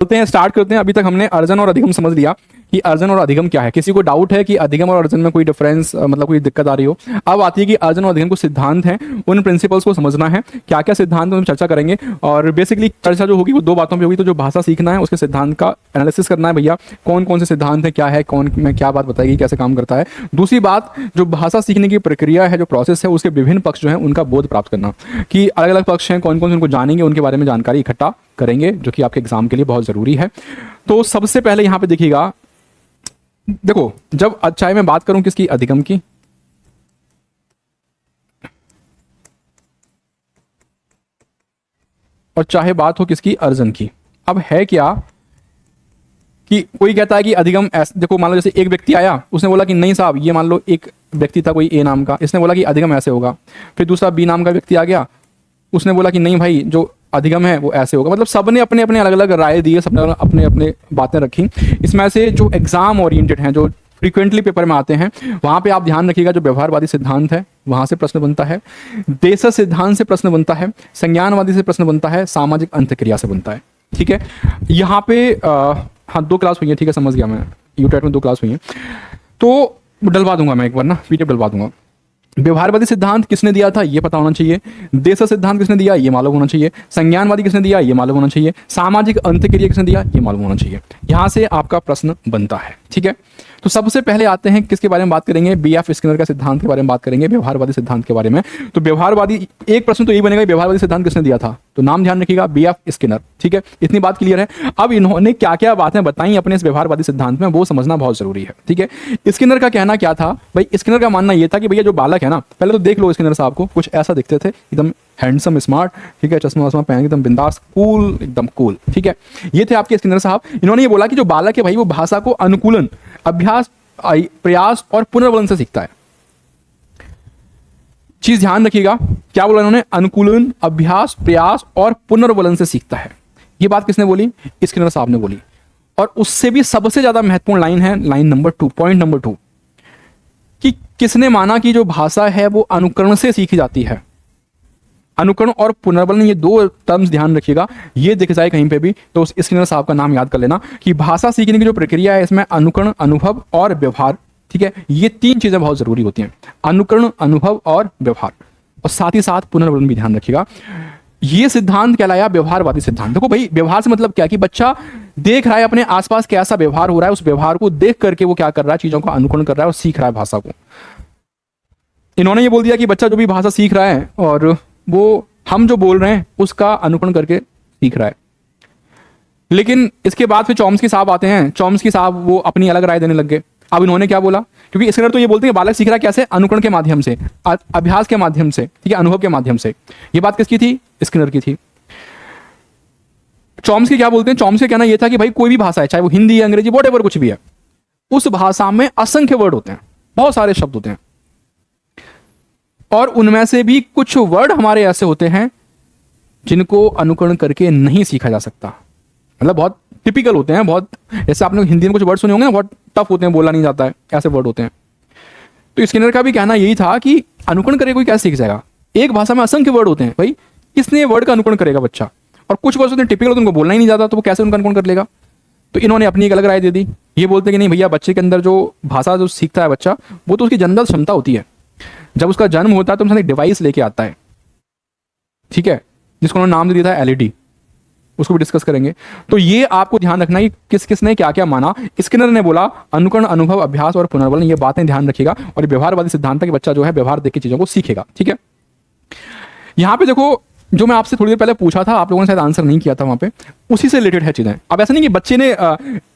चलते हैं, स्टार्ट करते हैं। अभी तक हमने अर्जन और अधिगम समझ लिया कि अर्जन और अधिगम क्या है। किसी को डाउट है कि अधिगम और अर्जन में कोई डिफरेंस, मतलब कोई दिक्कत आ रही हो? अब आती है कि अर्जन और अधिगम को सिद्धांत हैं, उन प्रिंसिपल्स को समझना है। क्या क्या सिद्धांत हम चर्चा करेंगे, और बेसिकली चर्चा जो होगी वो दो बातों पे होगी। तो जो भाषा सीखना है उसके सिद्धांत का एनालिसिस करना है भैया, कौन कौन से सिद्धांत है, क्या है, कौन में क्या बात बताएगी, कैसे काम करता है। दूसरी बात, जो भाषा सीखने की प्रक्रिया है, जो प्रोसेस है, उसके विभिन्न पक्ष जो है उनका बोध प्राप्त करना, कि अलग अलग पक्ष हैं, कौन कौन से उनको जानेंगे, उनके बारे में जानकारी इकट्ठा करेंगे, जो कि आपके एग्जाम के लिए बहुत ज़रूरी है। तो सबसे पहले यहाँ पे देखिएगा, देखो जब चाहे मैं बात करूं किसकी, अधिगम की, और चाहे बात हो किसकी, अर्जन की। अब है क्या कि कोई कहता है कि अधिगम ऐसे, देखो मान लो जैसे एक व्यक्ति आया, उसने बोला कि नहीं साहब, ये मान लो एक व्यक्ति था कोई ए नाम का, इसने बोला कि अधिगम ऐसे होगा। फिर दूसरा बी नाम का व्यक्ति आ गया, उसने बोला कि नहीं भाई, जो अधिगम है वो ऐसे होगा। मतलब सबने अपने अपने अलग अलग राय दी है, सबने अपने अपने बातें रखी। इसमें से जो एग्जाम ओरिएंटेड हैं, जो फ्रीक्वेंटली पेपर में आते हैं, वहाँ पे आप ध्यान रखिएगा, जो व्यवहारवादी सिद्धांत है वहाँ से प्रश्न बनता है, देश सिद्धांत से प्रश्न बनता है, संज्ञानवादी से प्रश्न बनता है, सामाजिक अंतक्रिया से बनता है। ठीक है, यहाँ पे हाँ 2 क्लास हुई है, ठीक है, समझ गया मैं, यूटेट में 2 क्लास हुई है, तो डलवा दूंगा मैं एक बार ना, पीडीएफ डलवा दूंगा। व्यवहारवादी सिद्धांत किसने दिया था ये पता होना चाहिए, देश सिद्धांत किसने दिया ये मालूम होना चाहिए, संज्ञानवादी किसने दिया ये मालूम होना चाहिए, सामाजिक अंतक्रिया किसने दिया ये मालूम होना चाहिए। यहां से आपका प्रश्न बनता है। ठीक है, तो सबसे पहले आते हैं किसके बारे में बात करेंगे, बीएफ स्किनर का सिद्धांत के बारे में बात करेंगे, व्यवहारवादी सिद्धांत के बारे में। तो व्यवहारवादी, एक प्रश्न तो यही बनेगा, व्यवहारवादी सिद्धांत किसने दिया था, तो नाम ध्यान रखिएगा, बीएफ स्किनर। ठीक है, इतनी बात क्लियर है। अब इन्होंने क्या क्या बातें बताई अपने इस व्यवहारवादी सिद्धांत में, वो समझना बहुत जरूरी है। ठीक है, स्किनर का कहना क्या था भाई, स्किनर का मानना यह था कि भैया जो बालक है ना, पहले तो देख लो स्किनर साहब को, कुछ ऐसा दिखते थे, एकदम हैंडसम स्मार्ट, ठीक है, चश्मा वश्मा पहन एकदम बिंदास, कूल, एकदम कूल। ठीक है, ये थे आपके स्किनर साहब। इन्होंने ये बोला कि जो बालक है भाई, वो भाषा को अनुकूलन, अभ्यास, प्रयास और पुनर्बलन से सीखता है। चीज ध्यान रखिएगा, क्या बोला इन्होंने, अनुकूलन, अभ्यास, प्रयास और पुनर्बलन से सीखता है। ये बात किसने बोली, स्किनर साहब ने बोली। और उससे भी सबसे ज्यादा महत्वपूर्ण लाइन है, लाइन नंबर 2, पॉइंट नंबर 2, कि किसने माना कि जो भाषा है वो अनुकरण से सीखी जाती है। अनुकरण और पुनर्बलन, ये 2 टर्म्स ध्यान रखिएगा, ये दिख जाए कहीं पे भी तो उस स्किनर साहब का नाम याद कर लेना, कि भाषा सीखने की जो प्रक्रिया है इसमें अनुकरण, अनुभव और व्यवहार, ठीक है, ये 3 चीजें बहुत जरूरी होती हैं, अनुकरण, अनुभव और व्यवहार, और साथ ही साथ पुनर्बलन भी ध्यान रखिएगा। ये सिद्धांत कहलाया व्यवहारवादी सिद्धांत। देखो भाई, व्यवहार से मतलब क्या, कि बच्चा देख रहा है अपने आसपास कैसा व्यवहार हो रहा है, उस व्यवहार को देख करके वो क्या कर रहा है, चीजों का अनुकरण कर रहा है और सीख रहा है भाषा को। इन्होंने ये बोल दिया कि बच्चा जो भी भाषा सीख रहा है, और वो हम जो बोल रहे हैं उसका अनुकरण करके सीख रहा है। लेकिन इसके बाद फिर चॉम्स्की साहब आते हैं, चॉम्स्की साहब वो अपनी अलग राय देने लग गए। अब इन्होंने क्या बोला, क्योंकि स्किनर तो ये बोलते हैं बालक सीख रहा है कैसे, अनुकरण के माध्यम से, अभ्यास के माध्यम से, ठीक है, अनुभव के माध्यम से। ये बात किसकी थी, स्किनर की थी। चॉम्स्की क्या बोलते हैं, चॉम्स्की कहना यह था कि भाई कोई भी भाषा है, चाहे वो हिंदी है, अंग्रेजी, व्हाटएवर कुछ भी है, उस भाषा में असंख्य वर्ड होते हैं, बहुत सारे शब्द होते हैं, और उनमें से भी कुछ वर्ड हमारे ऐसे होते हैं जिनको अनुकरण करके नहीं सीखा जा सकता। मतलब बहुत टिपिकल होते हैं, बहुत, जैसे आपने हिंदी में कुछ वर्ड सुने होंगे ना, बहुत टफ होते हैं, बोला नहीं जाता है, ऐसे वर्ड होते हैं। तो स्किनर का भी कहना यही था कि अनुकरण करके कोई कैसे सीख जाएगा, एक भाषा में असंख्य वर्ड होते हैं, भाई किसने वर्ड का अनुकरण करेगा बच्चा, और कुछ वर्ड होते हैं टिपिकल, उनको बोलना ही नहीं जाता, तो वो कैसे उनका अनुकरण कर लेगा। तो इन्होंने अपनी एक अलग राय दे दी। ये बोलते कि नहीं भैया, बच्चे के अंदर जो भाषा जो सीखता है बच्चा, वो तो उसकी जनरल क्षमता होती है। जब उसका जन्म होता है तो एक डिवाइस लेके आता है, ठीक है, जिसको उन्होंने नाम दे दिया था एलईडी, उसको भी डिस्कस करेंगे। तो ये आपको ध्यान रखना है किस किसने क्या क्या माना। स्किनर ने बोला अनुकरण, अनुभव, अभ्यास और पुनर्बलन, ये बातें ध्यान रखिएगा। और व्यवहारवादी सिद्धांत है कि बच्चा जो है व्यवहार देख के चीजों को सीखेगा। ठीक है, यहां पे देखो, जो मैं आपसे थोड़ी देर पहले पूछा था, आप लोगों ने शायद आंसर नहीं किया था वहां पे, उसी से रिलेटेड है चीजें। अब ऐसा नहीं कि बच्चे ने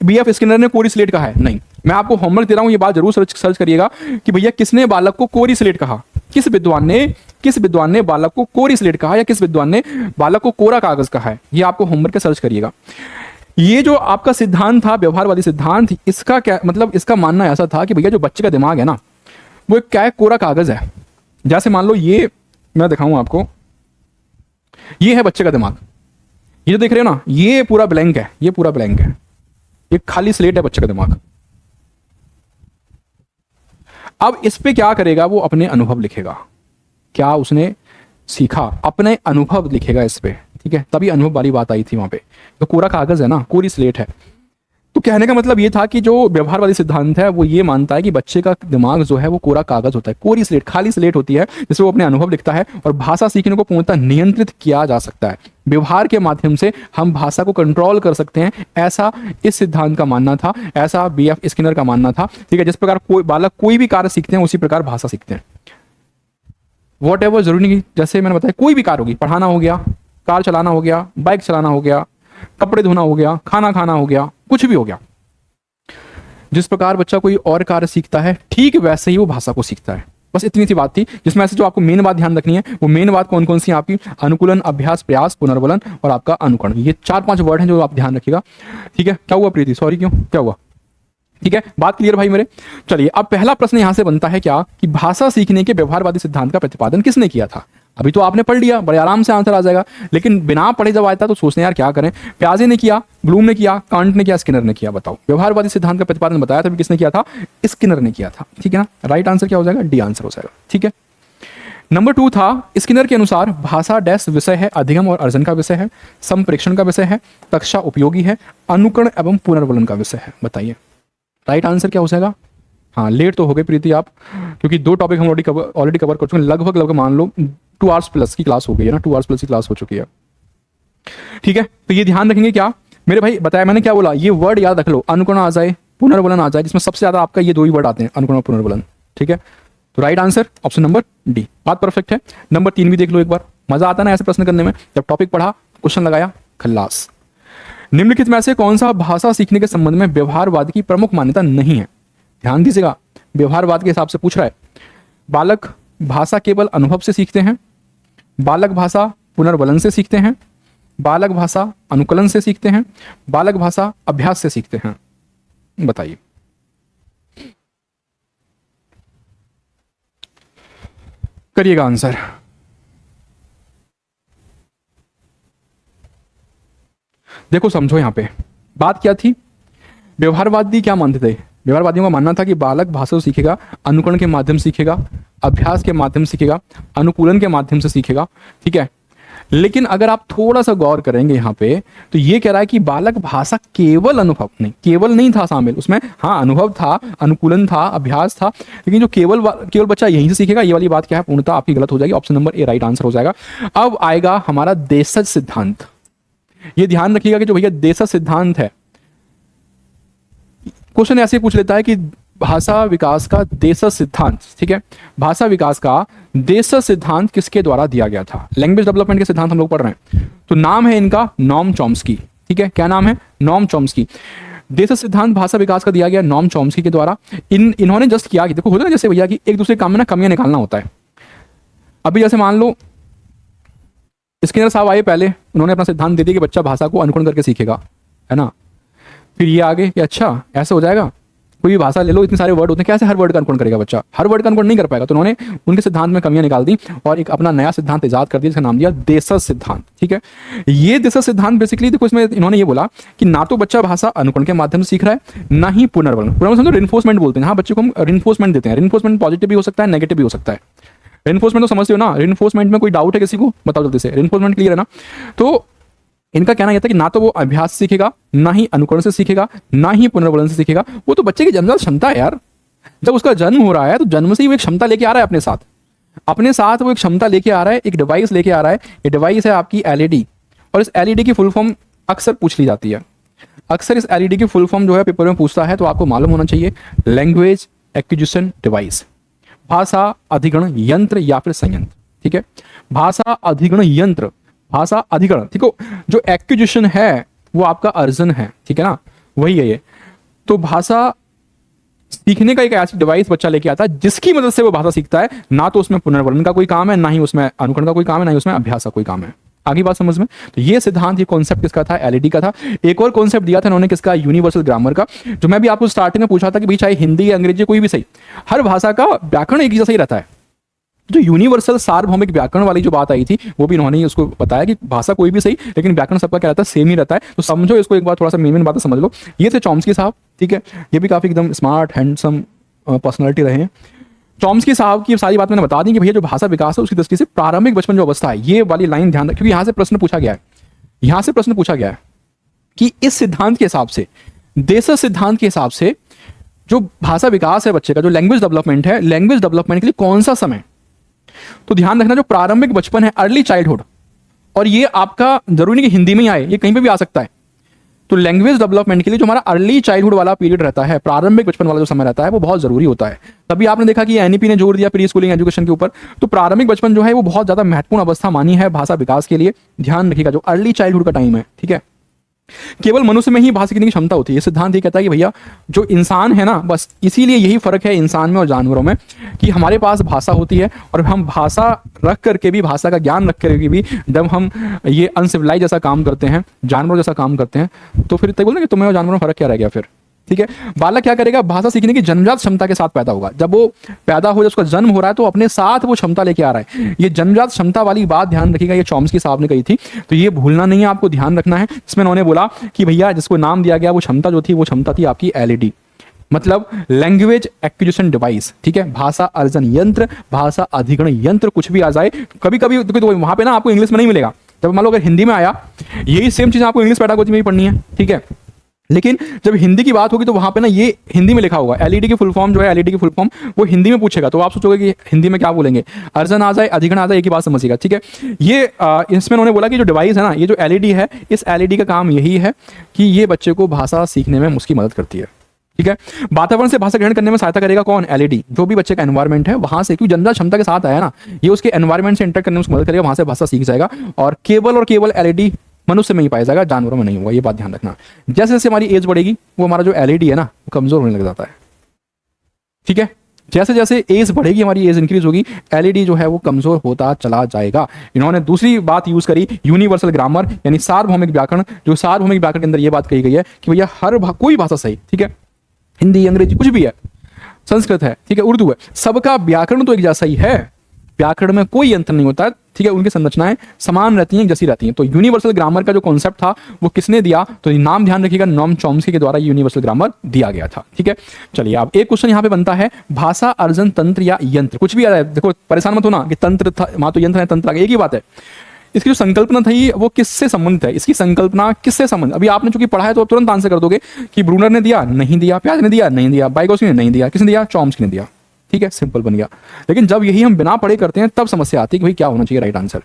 बीएफ स्किनर ने कोरिलेट कहा है, नहीं, मैं आपको होमवर्क दे रहा हूं, ये बात जरूर सर्च करिएगा कि भैया किसने बालक को कोरिलेट कहा, किस विद्वान ने बालक को कोरिलेट कहा, या किस विद्वान ने बालक को कोरा कागज कहा है। ये आपको होमवर्क के सर्च करिएगा। ये जो आपका सिद्धांत था व्यवहारवादी सिद्धांत, इसका क्या मतलब, इसका मानना ऐसा था कि भैया जो बच्चे का दिमाग है ना, वो एक क्या है, कोरा कागज है। जैसे मान लो ये मैं दिखाऊं आपको, ये है बच्चे का दिमाग, ये जो देख रहे हो ना, ये पूरा ब्लैंक है, ये पूरा ब्लैंक है, ये खाली स्लेट है बच्चे का दिमाग। अब इस पे क्या करेगा, वो अपने अनुभव लिखेगा, क्या उसने सीखा, अपने अनुभव लिखेगा इस पे। ठीक है, तभी अनुभव वाली बात आई थी वहां पे। तो कोरा कागज है ना, कोरी स्लेट है। तो कहने का मतलब ये था कि जो व्यवहारवादी सिद्धांत है वो ये मानता है कि बच्चे का दिमाग जो है वो कोरा कागज होता है, कोरी स्लेट, खाली स्लेट होती है, जिससे वो अपने अनुभव लिखता है और भाषा सीखने को पूर्णतः नियंत्रित किया जा सकता है। व्यवहार के माध्यम से हम भाषा को कंट्रोल कर सकते हैं, ऐसा इस सिद्धांत का मानना था, ऐसा बीएफ स्किनर का मानना था। ठीक है, जिस प्रकार कोई बालक कोई भी कार्य सीखते हैं उसी प्रकार भाषा सीखते हैं। वॉट एवर, जरूरी नहीं, जैसे मैंने बताया कोई भी कार्य होगी, पढ़ाना हो गया, कार चलाना हो गया, बाइक चलाना हो गया, कपड़े धोना हो गया, खाना खाना हो गया, कुछ भी हो गया, जिस प्रकार बच्चा कोई और कार्य सीखता है ठीक वैसे ही वो भाषा को सीखता है। बस इतनी सी बात थी, जिसमें से जो आपको मेन बात ध्यान रखनी है वो मेन बात कौन कौन सी है आपकी, अनुकूलन, अभ्यास, प्रयास, पुनर्बलन और आपका अनुकरण। ये 4-5 वर्ड हैं जो आप ध्यान रखिएगा। ठीक है, क्या हुआ प्रीति, सॉरी क्यों, क्या हुआ? ठीक है, बात क्लियर भाई मेरे। चलिए अब पहला प्रश्न यहां से बनता है क्या कि भाषा सीखने के व्यवहारवादी सिद्धांत का प्रतिपादन किसने किया था? अभी तो आपने पढ़ लिया, बड़े आराम से आंसर आ जाएगा, लेकिन बिना पढ़े जब आता तो सोचने यार क्या करें। प्याजे ने किया, ब्लूम ने किया, कांट ने किया, स्किनर ने किया। बताओ, व्यवहारवादी सिद्धांत का प्रतिपादन बताया था किसने किया था? स्किनर ने किया था। ठीक है ना, राइट आंसर क्या हो जाएगा? डी आंसर हो जाएगा। ठीक है, नंबर 2 था, स्किनर के अनुसार भाषा डैश विषय है, अधिगम और अर्जन का विषय है, संप्रेक्षण का विषय है, कक्षा उपयोगी है, अनुकरण एवं पुनर्वलन का विषय है। बताइए राइट आंसर क्या हो जाएगा? हाँ, लेट तो हो गए प्रीति आप, क्योंकि 2 टॉपिक हम ऑलरेडी कवर कर चुके हैं, लगभग मान लो 2 आवर्स प्लस की क्लास हो गई है ना, 2 आवर्स प्लस की क्लास हो चुकी है। ठीक है, तो ये ध्यान रखेंगे क्या मेरे भाई, बताया मैंने क्या बोला, ये वर्ड याद रख लो, अनुकरण आ जाए, पुनर्वलन आ जाए, जिसमें सबसे ज्यादा आपका ये 2 ही वर्ड आते हैं, अनुकरण और पुनर्वलन। ठीक है, तो right answer option number D, बात परफेक्ट है। नंबर 3 भी देख लो एक बार, मजा आता है ना ऐसे प्रश्न करने में, जब टॉपिक पढ़ा, क्वेश्चन लगाया, खल्लास। निम्नलिखित में से कौन सा भाषा सीखने के संबंध में व्यवहारवाद की प्रमुख मान्यता नहीं है? ध्यान दीजिएगा, व्यवहारवाद के हिसाब से पूछ रहा है। बालक भाषा केवल अनुभव से सीखते हैं, बालक भाषा पुनर्वलन से सीखते हैं, बालक भाषा अनुकलन से सीखते हैं, बालक भाषा अभ्यास से सीखते हैं। बताइए, करिएगा आंसर। देखो समझो, यहां पे बात क्या थी, व्यवहारवादी क्या मानते थे? व्यवहारवादियों का मानना था कि बालक भाषा सीखेगा, अनुकरण के माध्यम सीखेगा, अभ्यास के माध्यम सीखेगा, अनुकूलन के माध्यम से सीखेगा। ठीक है, लेकिन अगर आप थोड़ा सा गौर करेंगे यहाँ पे, तो ये कह रहा है कि बालक भाषा केवल अनुभव नहीं, केवल नहीं था शामिल उसमें, हाँ अनुभव था, अनुकूलन था, अभ्यास था, लेकिन जो केवल बच्चा यहीं से सीखेगा, ये वाली बात क्या है, पूर्णतः आपकी गलत हो जाएगी। Option number A right answer हो जाएगा। अब आएगा हमारा देशज सिद्धांत। ये ध्यान रखिएगा कि जो भैया देशज सिद्धांत है, क्वेश्चन ऐसे पूछ लेता है कि भाषा विकास का देशज सिद्धांत, ठीक है, भाषा विकास का देशज सिद्धांत किसके द्वारा दिया गया था? लैंग्वेज डेवलपमेंट के सिद्धांत हम लोग पढ़ रहे हैं, तो नाम है इनका नॉम चॉम्स्की। ठीक है, क्या नाम है? Noam Chomsky. देशज सिद्धांत भाषा विकास का दिया गया नॉम चॉम्स्की के द्वारा। इन्होंने जस्ट किया कि देखो होता है ना जैसे भैया कि एक दूसरे काम में ना कमियां निकालना होता है। अभी जैसे मान लो स्किनर साहब आए पहले, उन्होंने अपना सिद्धांत दे दिया कि बच्चा भाषा को अनुकरण करके सीखेगा, है ना। फिर ये आगे कि अच्छा ऐसे हो जाएगा, कोई भी भाषा ले लो, इतने सारे वर्ड होते हैं, कैसे हर वर्ड का अनुकरण करेगा बच्चा? हर वर्ड का अनुकरण नहीं कर पाएगा। तो उन्होंने उनके सिद्धांत में कमियां निकाल दी और एक अपना नया सिद्धांत इजाद कर दिया, जिसका नाम दिया देशज सिद्धांत। ठीक है, ये देशज सिद्धांत बेसिकली देखो, इसमें इन्होंने ये बोला कि ना तो बच्चा भाषा अनुकरण के माध्यम से सीख रहा है, ना ही पुनर्वलन समझो रिइंफोर्समेंट बोलते हैं। हाँ, बच्चे को हम रिइंफोर्समेंट देते हैं। रिइंफोर्समेंट पॉजिटिव भी हो सकता है, नेगेटिव भी हो सकता है। रिइंफोर्समेंट तो समझते हो ना, रिइंफोर्समेंट में कोई डाउट है किसी को? बताओ जल्दी से, रिइंफोर्समेंट क्लियर है ना? तो इनका कहना यह था कि ना तो वो अभ्यास सीखेगा, ना ही अनुकरण से सीखेगा, ना ही पुनर्वलन से सीखेगा। वो तो बच्चे की जन्मजात क्षमता है यार, जब उसका जन्म हो रहा है तो जन्म से ही वो एक क्षमता लेके आ रहा है अपने साथ वो एक क्षमता लेके आ रहा है, एक डिवाइस लेके आ रहा है। ये डिवाइस है आपकी एलईडी, और इस एलईडी की फुल फॉर्म अक्सर पूछ ली जाती है। अक्सर इस एलईडी की फुल फॉर्म जो है पेपर में पूछता है, तो आपको मालूम होना चाहिए, लैंग्वेज एक्विजिशन डिवाइस, भाषा अधिग्रहण यंत्र या फिर संयंत्र। ठीक है, भाषा अधिग्रहण यंत्र, भाषा अधिग्रहण, ठीक हो, जो एक्विजिशन है वो आपका अर्जन है। ठीक है ना, वही है ये। तो भाषा सीखने का एक ऐसी डिवाइस बच्चा लेके आता है जिसकी मदद से वो भाषा सीखता है। ना तो उसमें पुनर्वलन का कोई काम है, ना ही उसमें अनुकरण का कोई काम है, ना ही उसमें अभ्यास का कोई काम है। आगे बात समझ में? तो ये सिद्धांत, ये कॉन्सेप्ट किसका था? एलईडी का था। एक और कॉन्सेप्ट दिया था इन्होंने, किसका? यूनिवर्सल ग्रामर का, जो मैं भी आपको स्टार्टिंग में पूछा था कि भाई चाहे हिंदी या अंग्रेजी कोई भी सही, हर भाषा का व्याकरण एक जैसा ही रहता है। जो यूनिवर्सल सार्वभौमिक व्याकरण वाली जो बात आई थी, वो भी इन्होंने उसको बताया कि भाषा कोई भी सही, लेकिन व्याकरण सबका क्या रहता है? सेम ही रहता है। तो समझो इसको एक बार, थोड़ा सा मेन बातें समझ लो। ये थे चॉम्स्की साहब। ठीक है, ये भी काफी एकदम स्मार्ट हैंडसम पर्सनालिटी रहे हैं। चॉम्स्की साहब की सारी बात मैंने बता दी कि भैया जो भाषा विकास है उसकी दृष्टि से प्रारंभिक बचपन जो अवस्था है, ये वाली लाइन ध्यान रख, क्योंकि यहाँ से प्रश्न पूछा गया है यहां से प्रश्न पूछा गया है कि इस सिद्धांत के हिसाब से, देशज सिद्धांत के हिसाब से, जो भाषा विकास है बच्चे का, जो लैंग्वेज डेवलपमेंट है, लैंग्वेज डेवलपमेंट के लिए कौन सा समय? तो ध्यान रखना, जो प्रारंभिक बचपन है, अर्ली चाइल्डहुड, और ये आपका जरूरी नहीं कि हिंदी में ही आए, ये कहीं पे भी आ सकता है। तो लैंग्वेज डेवलपमेंट के लिए जो हमारा अर्ली चाइल्डहुड वाला पीरियड रहता है, प्रारंभिक बचपन वाला जो समय रहता है, वो बहुत जरूरी होता है। तभी आपने देखा कि एनईपी ने जोर दिया प्री स्कूलिंग एजुकेशन के ऊपर। तो प्रारंभिक बचपन जो है वो बहुत ज्यादा महत्वपूर्ण अवस्था मानी है भाषा विकास के लिए। ध्यान रखिएगा, जो अर्ली चाइल्डहुड का टाइम है, ठीक है। केवल मनुष्य में ही भाषा सीखने की क्षमता होती है। ये सिद्धांत ये कहता है कि भैया जो इंसान है ना, बस इसीलिए यही फर्क है इंसान में और जानवरों में कि हमारे पास भाषा होती है और हम भाषा रख करके भी, भाषा का ज्ञान रख करके भी जब हम ये अनसिविलाइज जैसा काम करते हैं, जानवरों जैसा काम करते हैं, तो फिर तय बोलते हैं कि तुम्हें और जानवरों में फर्क क्या रह गया फिर, ठीक है। बालक क्या करेगा? भाषा सीखने की जन्मजात क्षमता के साथ पैदा होगा। जब वो पैदा हो, जब उसका जन्म हो रहा है, तो अपने साथ वो क्षमता लेके आ रहा है। ये जन्मजात क्षमता वाली बात ध्यान रखिएगा, ये चॉम्स्की साहब ने कही थी, तो ये भूलना नहीं है, आपको ध्यान रखना है। इसमें उन्होंने बोला कि भैया जिसको नाम दिया गया वो क्षमता जो थी, वो क्षमता थी आपकी एलईडी, मतलब लैंग्वेज एक्विजिशन डिवाइस, ठीक है। भाषा अर्जन यंत्र, भाषा अधिग्रहण यंत्र, कुछ भी आ जाए। कभी कभी तो वहां पे ना आपको इंग्लिश में नहीं मिलेगा। जब मान लो अगर हिंदी में आया, यही सेम चीज आपको इंग्लिश पेडागोजी में भी पढ़नी है, ठीक है। लेकिन जब हिंदी की बात होगी तो वहां पे ना ये हिंदी में लिखा होगा। एलईडी की फुल फॉर्म जो है, एलईडी की फुल फॉर्म वो हिंदी में पूछेगा, तो आप सोचोगे कि हिंदी में क्या बोलेंगे, अर्जन आ जाए, अधिग्रहण आ जाए, एक ही बात समझिएगा, ठीक है। ये इसमें उन्होंने बोला कि जो डिवाइस है ना, ये जो एलईडी है, इस एलईडी का काम यही है कि ये बच्चे को भाषा सीखने में उसकी मदद करती है, ठीक है। वातावरण से भाषा ग्रहण करने में सहायता करेगा कौन? एलईडी। जो भी बच्चे का एनवायरमेंट है वहां से, क्योंकि जन्मजात क्षमता के साथ आया ना, ये उसके एनवायरमेंट से इंटरेक्ट करने में उसकी मदद करेगा, वहां से भाषा सीख जाएगा। और केवल एलईडी मनुष्य में ही पाया जाएगा, जानवरों में नहीं होगा, ये बात ध्यान रखना। जैसे जैसे हमारी एज बढ़ेगी, वो हमारा जो एलईडी है ना, वो कमजोर होने लग जाता है, ठीक है। जैसे जैसे एज बढ़ेगी, हमारी एज इंक्रीज होगी, एलईडी जो है वो कमजोर होता चला जाएगा। इन्होंने दूसरी बात यूज करी, यूनिवर्सल ग्रामर, यानी सार्वभौमिक व्याकरण। जो सार्वभौमिक व्याकरण के अंदर ये बात कही गई है कि भैया कोई भाषा सही, ठीक है, हिंदी, अंग्रेजी, कुछ भी है, संस्कृत है, ठीक है, उर्दू है, सबका व्याकरण तो एक जैसा ही है। व्याकरण में कोई अंतर नहीं होता है, ठीक है। उनकी संरचनाएं समान रहती हैं, जैसी रहती हैं। तो यूनिवर्सल ग्रामर का जो कॉन्सेप्ट था वो किसने दिया? तो नाम ध्यान रखिएगा, नॉम चॉम्स्की के द्वारा यूनिवर्सल ग्रामर दिया गया था, ठीक है। चलिए, अब एक क्वेश्चन यहाँ पे बनता है, भाषा अर्जन तंत्र या यंत्र, कुछ भी आ रहा है, देखो परेशान मत होना कि तंत्र था, वहां तो यंत्र है, तंत्र आ गया, एक ही बात है। इसकी जो संकल्पना थी वो किससे संबंधित है? इसकी संकल्पना किससे संबंधित? अभी आपने चूंकि पढ़ा है तो आप तुरंत आंसर कर दोगे कि ब्रूनर ने दिया, नहीं दिया, प्याज ने दिया, नहीं दिया, बाइगोस्की ने नहीं दिया, किसने दिया? चॉम्स्की ने दिया, ठीक है, सिंपल बन गया। लेकिन जब यही हम बिना पढ़े करते हैं तब समस्या आती है कि भाई क्या होना चाहिए राइट आंसर।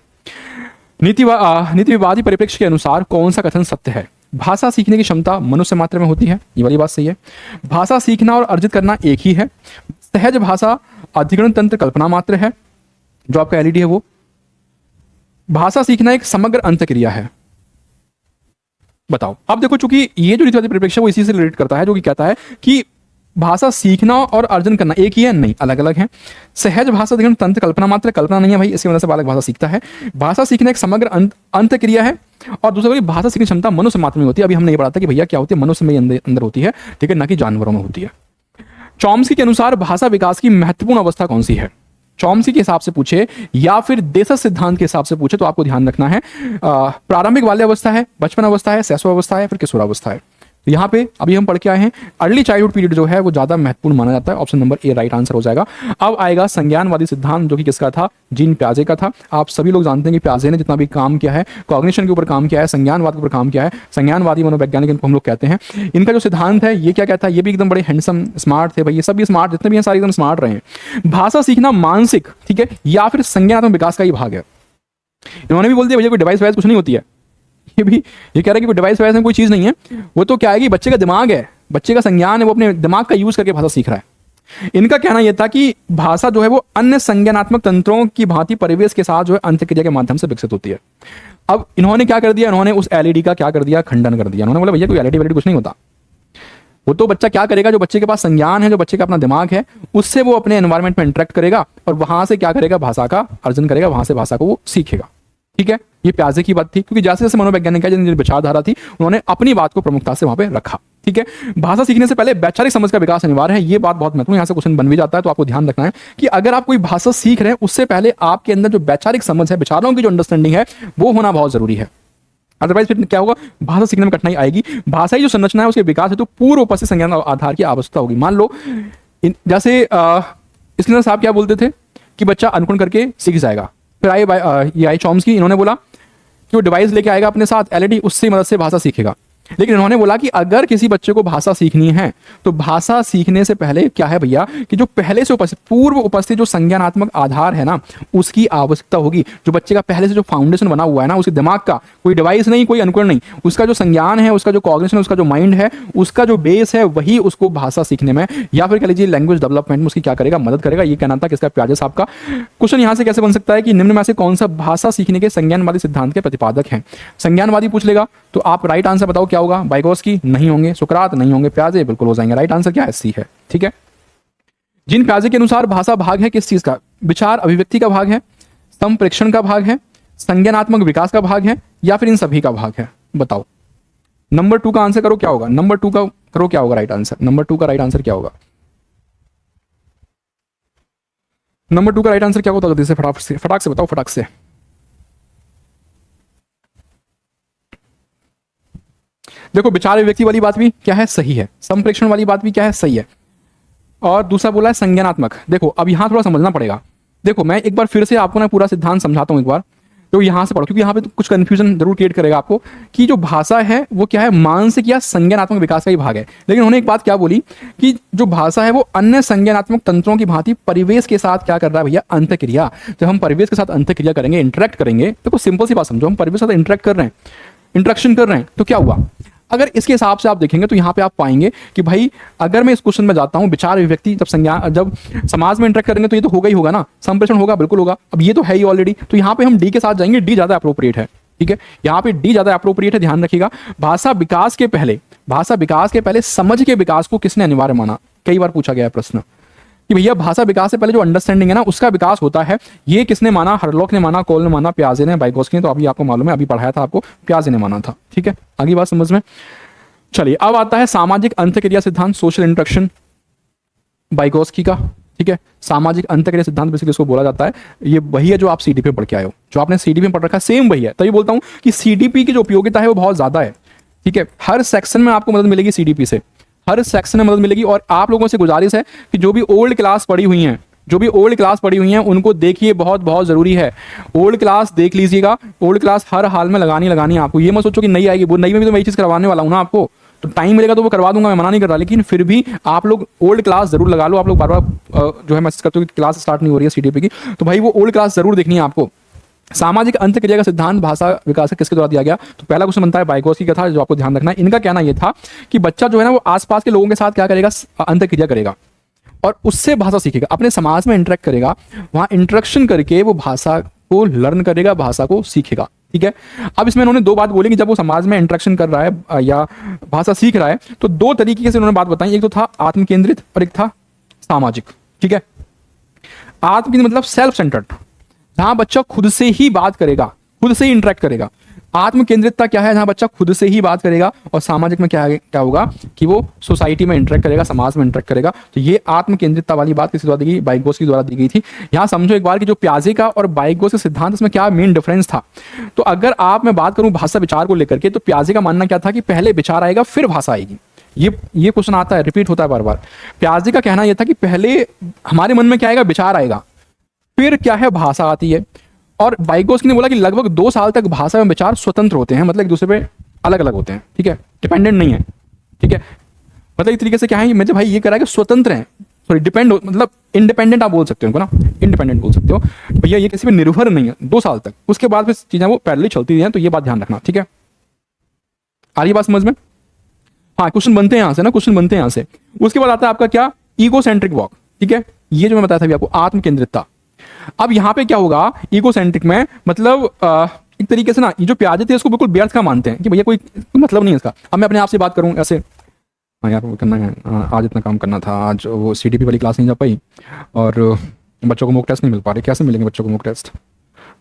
नीतिवादी परिप्रेक्ष्य के अनुसार कौन सा कथन सत्य है? भाषा सीखने की क्षमता मनुष्य मात्र में होती है, ये वाली बात सही है। भाषा सीखना और अर्जित करना एक ही है। सहज भाषा अधिग्रहण तंत्र कल्पना मात्र है, जो आपका एलईडी है वो। भाषा सीखना एक समग्र अंतक्रिया है। बताओ। अब देखो, चूंकि ये जो नीतिवादी परिप्रेक्ष्य वो इसी से रिलेट करता है, जो कि कहता है कि भाषा सीखना और अर्जन करना एक ही है, नहीं, अलग अलग है। सहज भाषा अधिग्रहण तंत्र कल्पना मात्र, कल्पना नहीं है भाई, इसकी वजह से बालक भाषा सीखता है। भाषा सीखना एक समग्र अंतक्रिया है। और दूसरा, भाषा सीखने की क्षमता मनुष्य मात्र में होती है। अभी हमने ये पढ़ा था कि भैया क्या होती है, मनुष्य में अंदर होती है, ठीक है, ना कि जानवरों में होती है। चॉम्स्की के अनुसार भाषा विकास की महत्वपूर्ण अवस्था कौन सी है? चॉम्स्की के हिसाब से पूछे या फिर देशज सिद्धांत के हिसाब से पूछे तो आपको ध्यान रखना है, प्रारंभिक बाल्यावस्था है, बचपन अवस्था है, शैशवावस्था है, फिर किशोरावस्था है। तो यहाँ पे अभी हम पढ़ के आए हैं, अर्ली चाइल्डहुड पीरियड जो है वो ज्यादा महत्वपूर्ण माना जाता है। Option number A right answer हो जाएगा। अब आएगा संज्ञानवादी सिद्धांत, जो कि किसका था? जीन प्याजे का था। आप सभी लोग जानते हैं कि प्याजे ने जितना भी काम किया है, कॉग्निशन के ऊपर काम किया है, संज्ञानवाद के ऊपर काम किया है, संज्ञानवादी मनोवैज्ञानिक इनको हम लोग कहते हैं। इनका जो सिद्धांत है ये क्या कहता है? ये भी एकदम बड़े हैंडसम स्मार्ट थे भाई, ये सब भी स्मार्ट, जितने भी हैं सारे एकदम स्मार्ट रहे हैं। भाषा सीखना मानसिक, ठीक है, या फिर संज्ञानात्मक विकास का ही भाग है। इन्होंने भी बोल दिया भैया कोई डिवाइस वाइस कुछ नहीं होती है। ये कह रहा है कि कोई डिवाइस वाइस में कोई चीज नहीं है, वो तो क्या है कि बच्चे का दिमाग है, बच्चे का संज्ञान है, वो अपने दिमाग का यूज करके भाषा सीख रहा है। इनका कहना यह था कि भाषा जो है वो अन्य संज्ञानात्मक तंत्रों की भांति परिवेश के साथ जो है अंतक्रिया के माध्यम से विकसित होती है। अब इन्होंने क्या कर दिया? इन्होंने उस एलईडी का क्या कर दिया? खंडन कर दिया। इन्होंने बोला भैया कोई एलईडी कुछ नहीं होता। वो तो बच्चा क्या करेगा, जो बच्चे के पास संज्ञान है, जो बच्चे का अपना दिमाग है, उससे वो अपने एनवायरमेंट में इंटरेक्ट करेगा और वहां से क्या करेगा? भाषा का अर्जन करेगा, वहां से भाषा को वो सीखेगा, ठीक है। ये प्याजे की बात थी, क्योंकि जैसे जैसे मनोवैज्ञानिक जिनकी विचारधारा थी उन्होंने अपनी बात को प्रमुखता से वहां पे रखा, ठीक है। भाषा सीखने से पहले वैचारिक समझ का विकास अनिवार्य है। ये बात बहुत महत्वपूर्ण, यहाँ से क्वेश्चन बन भी जाता है, तो आपको ध्यान रखना है कि अगर आप कोई भाषा सीख रहे हैं उससे पहले आपके अंदर जो वैचारिक समझ है, विचारों की जो अंडरस्टैंडिंग है, वो होना बहुत जरूरी है। अदरवाइज फिर क्या होगा? भाषा सीखने में कठिनाई आएगी। भाषा की जो संरचना है उसके विकास है तो पूर्व उपस्थित संज्ञान आधार की आवश्यकता होगी। मान लो जैसे स्किनर साहब क्या बोलते थे कि बच्चा अनुकरण करके सीख जाएगा। फिर आए चॉम्स्की, इन्होंने बोला कि वो डिवाइस लेके आएगा अपने साथ एलईडी, उससे मदद से भाषा सीखेगा। लेकिन इन्होंने बोला कि अगर किसी बच्चे को भाषा सीखनी है तो भाषा सीखने से पहले क्या है भैया कि जो पहले से उपस्थित पूर्व उपस्थित जो संज्ञानात्मक आधार है ना, उसकी आवश्यकता होगी। जो बच्चे का पहले से जो फाउंडेशन बना हुआ है ना, उसके दिमाग का, कोई डिवाइस नहीं, कोई अनुकरण नहीं, उसका जो संज्ञान है, उसका जो कॉग्निशन, उसका जो माइंड है, उसका जो बेस है, वही उसको भाषा सीखने में या फिर कह लीजिए लैंग्वेज डेवलपमेंट में उसकी क्या करेगा, मदद करेगा। ये कहना था किसका, प्याजे साहब का। क्वेश्चन यहां से कैसे बन सकता है कि निम्न में से कौन सा भाषा सीखने के संज्ञानवादी सिद्धांत के प्रतिपादक हैं। संज्ञानवादी पूछ लेगा तो आप राइट आंसर बताओ क्या होगा। वाइगोत्स्की नहीं होंगे, सुकरात नहीं होंगे, प्याजे बिल्कुल हो जाएंगे। राइट आंसर क्या है, सी है। ठीक है। जिन प्याजे के अनुसार भाषा भाग है किस चीज का, विचार अभिव्यक्ति का भाग है, संप्रेक्षण का भाग है, संज्ञानात्मक विकास का भाग है, या फिर इन सभी का भाग है। बताओ। नंबर 2 का आंसर करो क्या होगा, नंबर 2 का करो क्या होगा राइट आंसर। नंबर 2 का राइट आंसर क्या होगा, नंबर 2 का राइट आंसर क्या होगा, जल्दी से फटाक से बताओ, फटाक से। देखो विचार अभिव्यक्ति वाली बात भी क्या है, सही है। संप्रेक्षण वाली बात भी क्या है, सही है। और दूसरा बोला है संज्ञानात्मक। देखो अब यहां थोड़ा समझना पड़ेगा। देखो मैं एक बार फिर से आपको ना पूरा सिद्धांत समझाता हूं एक बार, तो यहां से पढ़ो क्योंकि यहां पे तो कुछ कंफ्यूजन जरूर क्रिएट करेगा आपको कि जो भाषा है वो क्या है, मानसिक या संज्ञानात्मक विकास का ही भाग है। लेकिन उन्होंने एक बात क्या बोली कि जो भाषा है वो अन्य संज्ञानात्मक तंत्रों की भांति परिवेश के साथ क्या कर रहा है भैया, अंतःक्रिया। जब हम परिवेश के साथ अंतःक्रिया करेंगे, इंटरेक्ट करेंगे, तो सिंपल सी बात समझो, हम परिवेश के साथ इंटरेक्ट कर रहे हैं, इंटरेक्शन कर रहे हैं, तो क्या हुआ। अगर इसके हिसाब से आप देखेंगे तो यहाँ पे आप पाएंगे कि भाई अगर मैं इस क्वेश्चन में जाता हूँ, विचार अभिव्यक्ति जब समाज में इंटरेक्ट करेंगे तो ये तो होगा ही होगा ना, संप्रेषण होगा, बिल्कुल होगा। अब ये तो है ही ऑलरेडी, तो यहाँ पे हम डी के साथ जाएंगे, डी ज्यादा अप्रोप्रिएट है। ठीक है, यहाँ पे डी ज्यादा अप्रोप्रिएट है, ध्यान रखिएगा। भाषा विकास के पहले समझ के विकास को किसने अनिवार्य माना, कई बार पूछा गया है प्रश्न कि भैया भाषा विकास से पहले जो अंडरस्टैंडिंग है ना उसका विकास होता है। ये किसने माना, हरलॉक ने माना, कोल ने माना, प्याजे ने, वाइगोत्स्की ने। तो अभी आपको मालूम है, अभी पढ़ाया था आपको, प्याजे ने माना था। ठीक है, आगे बात समझ में। चलिए अब आता है सामाजिक अंतःक्रिया सिद्धांत, सोशल इंटरेक्शन, वाइगोत्स्की का। ठीक है, सामाजिक अंतःक्रिया सिद्धांत बेसिकली इसको बोला जाता है। ये वही है जो आप सीडीपी में पढ़ के आए हो, जो आपने सीडीपी में पढ़ रखा है सेम वही है। तभी बोलता हूं कि सीडीपी की जो उपयोगिता है वो बहुत ज्यादा है। ठीक है, हर सेक्शन में आपको मदद मिलेगी सीडीपी से, हर सेक्शन में मदद मिलेगी। और आप लोगों से गुजारिश है कि जो भी ओल्ड क्लास पढ़ी हुई हैं, उनको देखिए, बहुत बहुत जरूरी है। ओल्ड क्लास देख लीजिएगा, ओल्ड क्लास हर हाल में लगानी है आपको। ये मत सोचो कि नई आएगी, वो नई में भी तो मैं ये चीज करवाने वाला हूं ना आपको, तो टाइम मिलेगा तो वो करवा दूंगा, मैं मना नहीं कर रहा। लेकिन फिर भी आप लोग ओल्ड क्लास जरूर लगा लो। आप लोग बार बार जो है मैसेज करते हो कि क्लास स्टार्ट नहीं हो रही है सीडीपी की, तो भाई वो ओल्ड क्लास जरूर देखनी है आपको। सामाजिक अंतःक्रिया का सिद्धांत भाषा विकास किसके द्वारा दिया गया, तो पहला क्वेश्चन बनता है वाइगोत्स्की का था, जो आपको ध्यान रखना है। इनका कहना यह था कि बच्चा जो है ना वो आसपास के लोगों के साथ क्या करेगा, अंतःक्रिया करेगा और उससे भाषा सीखेगा, अपने समाज में इंटरेक्ट करेगा, वहां इंटरेक्शन करके वो भाषा को लर्न करेगा, भाषा को सीखेगा। ठीक है, अब इसमें उन्होंने 2 बात बोली कि जब वो समाज में इंटरेक्शन कर रहा है या भाषा सीख रहा है तो 2 तरीके से उन्होंने बात बताई। एक तो था आत्म केंद्रित और एक था सामाजिक। ठीक है, आत्म केंद्रित मतलब सेल्फ सेंटर्ड, जहां बच्चा खुद से ही बात करेगा, खुद से ही इंटरेक्ट करेगा। आत्म केंद्रितता क्या है, जहां बच्चा खुद से ही बात करेगा। और सामाजिक में क्या होगा कि वो सोसाइटी में इंटरेक्ट करेगा, समाज में इंटरेक्ट करेगा। तो ये आत्म केंद्रितता वाली बात किसके द्वारा दी गई, वाइगोत्स्की द्वारा दी गई थी। यहां समझो एक बार कि जो प्याजे का और वाइगोत्स्की सिद्धांत, इसमें क्या मेन डिफरेंस था। तो अगर मैं बात करूं भाषा विचार को लेकर के, तो प्याजे का मानना क्या था कि पहले विचार आएगा फिर भाषा आएगी। ये क्वेश्चन आता है, रिपीट होता है बार बार। प्याजे का कहना यह था कि पहले हमारे मन में क्या आएगा, विचार आएगा, फिर क्या है, भाषा आती है। और वाइगोत्स्की ने बोला कि लगभग 2 साल तक भाषा में विचार स्वतंत्र होते हैं, मतलब एक दूसरे पे अलग अलग होते हैं। ठीक है, डिपेंडेंट नहीं है। ठीक है, मतलब एक तरीके से क्या है, मतलब भाई ये कह रहा है कि स्वतंत्र हैं, सॉरी मतलब इंडिपेंडेंट आप बोल सकते हो उनको ना, इंडिपेंडेंट बोल सकते हो भैया, ये किसी पे निर्भर नहीं है 2 साल तक। उसके बाद फिर चीजें वो पैरेलली चलती हैं, तो ये बात ध्यान रखना। ठीक है, आ रही बात समझ में। हाँ, क्वेश्चन बनते हैं यहाँ से। उसके बाद आता है आपका क्या, ईगोसेंट्रिक वॉक। ठीक है, ये जो मैं बताया था आपको, आत्म केंद्रितता। अब यहाँ पे क्या होगा, ईगोसेंट्रिक में मतलब एक तरीके से ना, ये जो प्याजे थे इसको बिल्कुल व्यर्थ का मानते हैं कि भैया कोई मतलब नहीं है इसका। अब मैं अपने आप से बात करूं ऐसे, हाँ यार वो करना है, आज इतना काम करना था, आज वो सीडीपी वाली क्लास नहीं जा पाई और बच्चों को मॉक टेस्ट नहीं मिल पा रहे। कैसे मिलेंगे बच्चों को मॉक टेस्ट,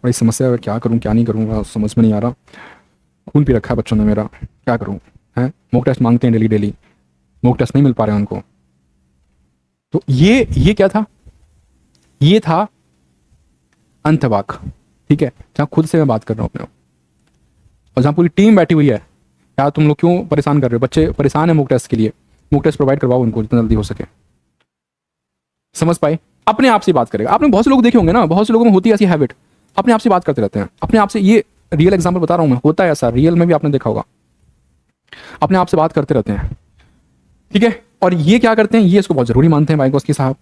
बड़ी समस्या है। क्या करूँ क्या नहीं करूँ, समझ में नहीं आ रहा। खून पी रखा है बच्चों ने मेरा, क्या करूँ है। मॉक टेस्ट मांगते हैं डेली, मॉक टेस्ट नहीं मिल पा रहे हैं उनको। तो ये क्या था, ये था अंतवाक। ठीक है, जहां खुद से मैं बात कर रहा हूं अपने, और जहां पूरी टीम बैठी हुई है, यार तुम लोग क्यों परेशान कर रहे हो, बच्चे परेशान है मॉक टेस्ट के लिए, मॉक टेस्ट प्रोवाइड करवाओ उनको जितना जल्दी हो सके। समझ पाए, अपने आप से बात करेगा। आपने बहुत से लोग देखे होंगे ना, बहुत से लोगों में होती है ऐसी हैबिट, अपने आप से बात करते रहते हैं, अपने आप से। ये रियल एग्जाम्पल बता रहा हूँ मैं, होता है ऐसा, रियल में भी आपने देखा होगा, अपने आप से बात करते रहते हैं, ठीक है। और ये क्या करते हैं, ये इसको बहुत जरूरी मानते हैं वाइगोत्स्की साहब।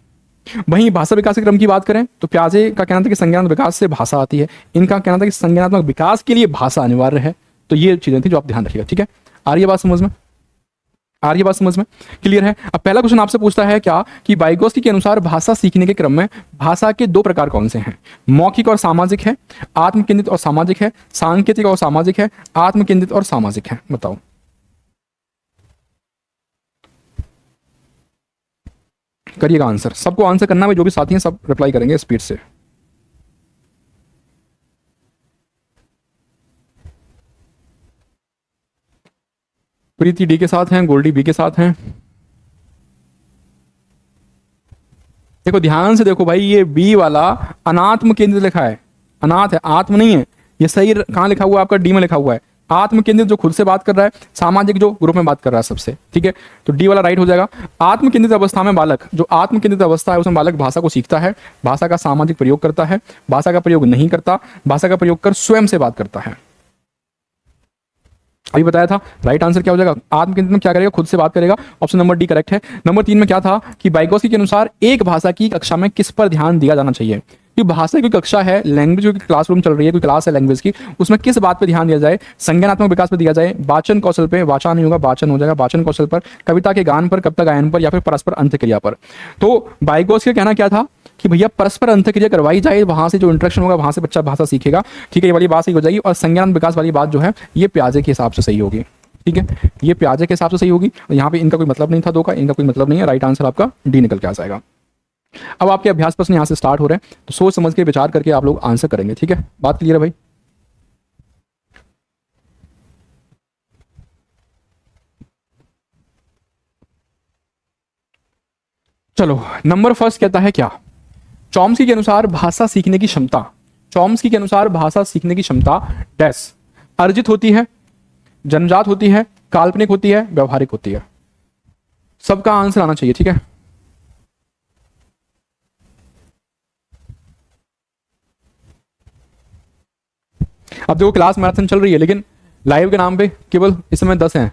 वहीं भाषा विकास के क्रम की बात करें तो प्याजे का कहना था कि संज्ञानात्मक विकास से भाषा आती है, इनका कहना था कि संज्ञानात्मक विकास के लिए भाषा अनिवार्य है। तो ये चीजें थी जो आप ध्यान रखिएगा, ठीक है। आ रही है बात समझ में, आ रही है बात समझ में, क्लियर है। अब पहला क्वेश्चन आपसे पूछता है क्या कि वाइगोत्स्की के अनुसार भाषा सीखने के क्रम में भाषा के दो प्रकार कौन से हैं, मौखिक और सामाजिक है, आत्मकेंद्रित और सामाजिक है, सांकेतिक और सामाजिक है, आत्मकेंद्रित और सामाजिक है, बताओ। करिएगा आंसर, सबको आंसर करना है, जो भी साथी हैं सब रिप्लाई करेंगे स्पीड से। प्रीति डी के साथ हैं, गोल्डी बी के साथ हैं। देखो ध्यान से देखो भाई, ये बी वाला अनात्म केंद्रित लिखा है, अनाथ है, आत्म नहीं है। ये सही कहां लिखा हुआ है आपका, डी में लिखा हुआ है। आत्म केंद्रित जो खुद से बात कर रहा है, सामाजिक जो ग्रुप में बात कर रहा है सबसे, ठीक है। तो डी वाला राइट हो जाएगा। आत्म केंद्रित अवस्था में बालक, जो आत्म केंद्रित अवस्था है उसमें बालक भाषा को सीखता है, भाषा का सामाजिक प्रयोग करता है, भाषा का प्रयोग नहीं करता, भाषा का प्रयोग कर स्वयं से बात करता है। अभी बताया था, राइट आंसर क्या हो जाएगा, आत्म केंद्रित में क्या करेगा, खुद से बात करेगा। ऑप्शन नंबर डी करेक्ट है। नंबर 3 में क्या था कि वाइगोत्स्की के अनुसार एक भाषा की कक्षा में किस पर ध्यान दिया जाना चाहिए। कि भाषा की कक्षा है, लैंग्वेज की क्लासरूम चल रही है, कोई क्लास है लैंग्वेज की, उसमें किस बात पे ध्यान दिया जाए, संज्ञानात्मक विकास पे दिया जाए, वाचन कौशल पे, वाचा नहीं होगा वाचन हो जाएगा, वाचन कौशल पर, कविता के गान पर, कविता गायन पर, या फिर परस्पर अंतक्रिया पर। तो वाइगोत्स्की का कहना क्या था कि भैया परस्पर अंतक्रिया करवाई जाए, वहां से जो इंटरेक्शन होगा वहां से बच्चा भाषा सीखेगा, ठीक है। ये वाली बात सही हो जाएगी। और संज्ञान विकास वाली बात जो है ये प्याजे के हिसाब से सही होगी, ठीक है। ये प्याजे के हिसाब से सही होगी। यहाँ पे इनका कोई मतलब नहीं था, दो का, इनका कोई मतलब नहीं है। राइट आंसर आपका डी निकल के आ जाएगा। अब आपके अभ्यास प्रश्न यहाँ से स्टार्ट हो रहे हैं, तो सोच समझ के विचार करके आप लोग आंसर करेंगे, ठीक है। बात क्लियर है भाई। चलो नंबर फर्स्ट कहता है क्या, चॉम्स्की के अनुसार भाषा सीखने की क्षमता, चॉम्स्की के अनुसार भाषा सीखने की क्षमता डैश अर्जित होती है, जन्मजात होती है, काल्पनिक होती है, व्यवहारिक होती है। सबका आंसर आना चाहिए, ठीक है। अब देखो क्लास मैराथन चल रही है, लेकिन लाइव के नाम पे केवल इस समय 10 हैं,